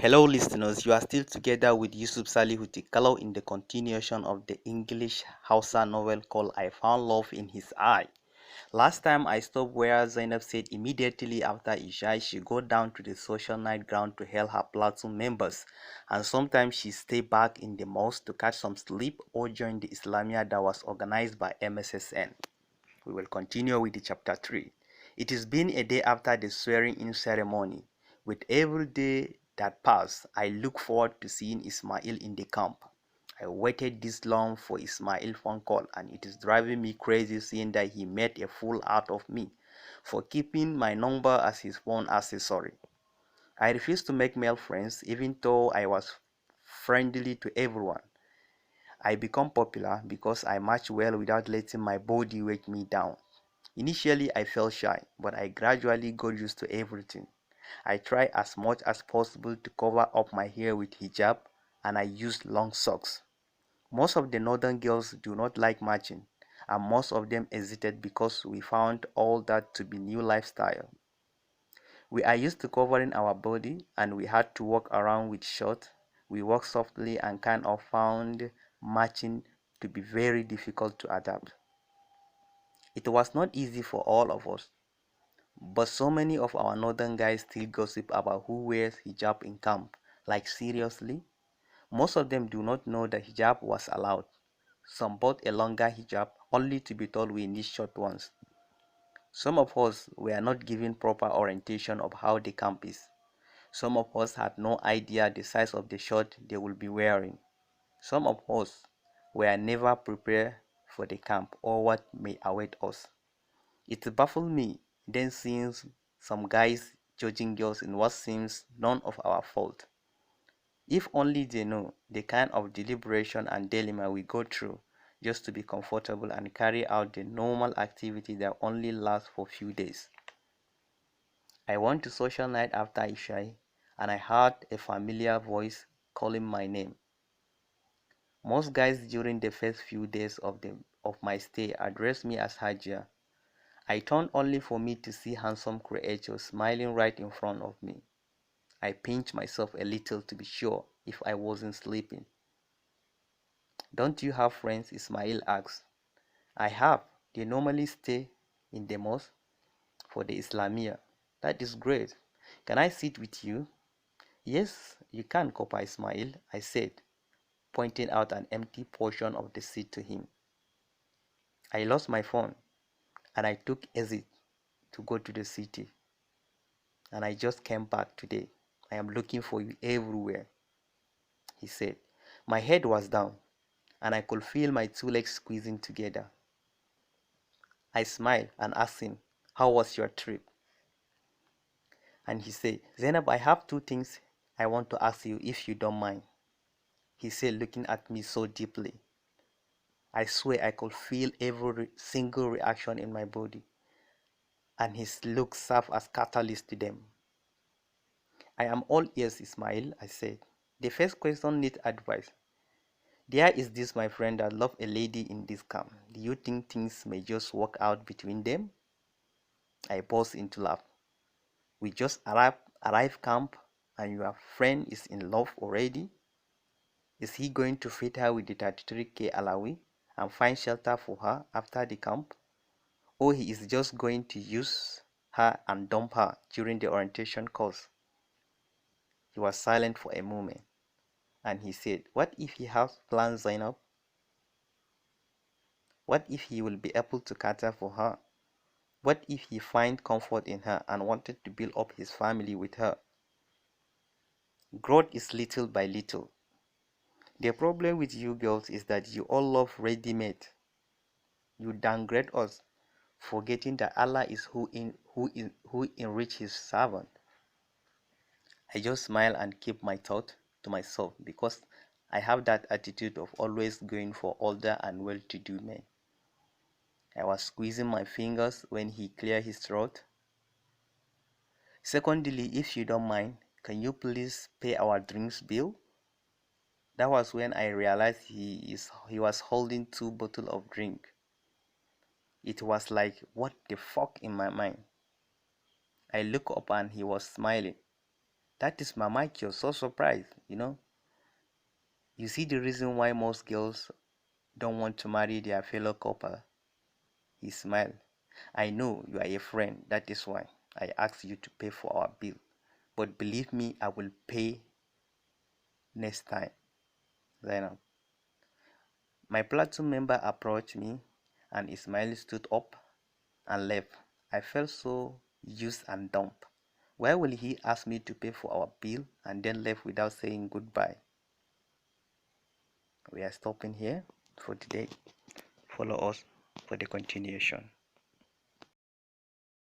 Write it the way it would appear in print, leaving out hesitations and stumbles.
Hello, listeners. You are still together with Yusuf Salihu Tikalo in the continuation of the English Hausa novel called I Found Love in His Eye. Last time I stopped where Zainab said immediately after Isha she go down to the social night ground to help her platoon members, and sometimes she stay back in the mosque to catch some sleep or join the Islamia that was organized by MSSN. We will continue with the chapter 3. It has been a day after the swearing-in ceremony. With every day that passed, I look forward to seeing Ismail in the camp. I waited this long for Ismail's phone call, and it is driving me crazy seeing that he made a fool out of me for keeping my number as his phone accessory. I refused to make male friends even though I was friendly to everyone. I become popular because I match well without letting my body weigh me down. Initially, I felt shy, but I gradually got used to everything. I tried as much as possible to cover up my hair with hijab, and I used long socks. Most of the northern girls do not like matching, and most of them hesitate because we found all that to be new lifestyle. We are used to covering our body, and we had to walk around with shorts. We walked softly and kind of found matching to be very difficult to adapt. It was not easy for all of us. But so many of our northern guys still gossip about who wears hijab in camp. Like seriously? Most of them do not know that hijab was allowed. Some bought a longer hijab only to be told we need short ones. Some of us were not given proper orientation of how the camp is. Some of us had no idea the size of the shirt they will be wearing. Some of us were never prepared for the camp or what may await us. It baffled me then seeing some guys judging girls in what seems none of our fault. If only they know the kind of deliberation and dilemma we go through just to be comfortable and carry out the normal activity that only lasts for few days. I went to social night after Isha and I heard a familiar voice calling my name. Most guys during the first few days of my stay addressed me as Hajia. I turned only for me to see handsome creatures smiling right in front of me. I pinched myself a little to be sure if I wasn't sleeping. Don't you have friends? Ismail asked. I have. They normally stay in the mosque for the Islamia. That is great. Can I sit with you? Yes, you can, Kopa Ismail, I said, pointing out an empty portion of the seat to him. I lost my phone and I took exit to go to the city. And I just came back today. I am looking for you everywhere, he said. My head was down, and I could feel my two legs squeezing together. I smiled and asked him, how was your trip? And he said, Zainab, I have two things I want to ask you if you don't mind. He said, looking at me so deeply. I swear I could feel every single reaction in my body, and his look served as catalyst to them. I am all ears, Ismail, I said. The first question needs advice. There is this my friend that love a lady in this camp. Do you think things may just work out between them? I burst into laugh. We just arrived camp and your friend is in love already? Is he going to fit her with the 33k alawi and find shelter for her after the camp? Or he is just going to use her and dump her during the orientation course? He was silent for a moment and he said, what if he has plans, Zainab? What if he will be able to cater for her? What if he find comfort in her and wanted to build up his family with her? Growth is little by little. The problem with you girls is that you all love ready-made. You downgrade us, forgetting that Allah is who enrich his servant. I just smile and keep my thought to myself because I have that attitude of always going for older and well-to-do men. I was squeezing my fingers when he cleared his throat. Secondly, if you don't mind, can you please pay our drinks bill? That was when I realized he was holding 2 bottles of drink. It was like, what the fuck in my mind? I looked up and he was smiling. That is Mama Kyo, so surprised, you know. You see the reason why most girls don't want to marry their fellow couple. He smiled. I know you are a friend, that is why I asked you to pay for our bill. But believe me, I will pay next time. Zainab. My platoon member approached me and Ismail stood up and left. I felt so used and dumb. Why will he ask me to pay for our bill and then left without saying goodbye? We are stopping here for today. Follow us for the continuation.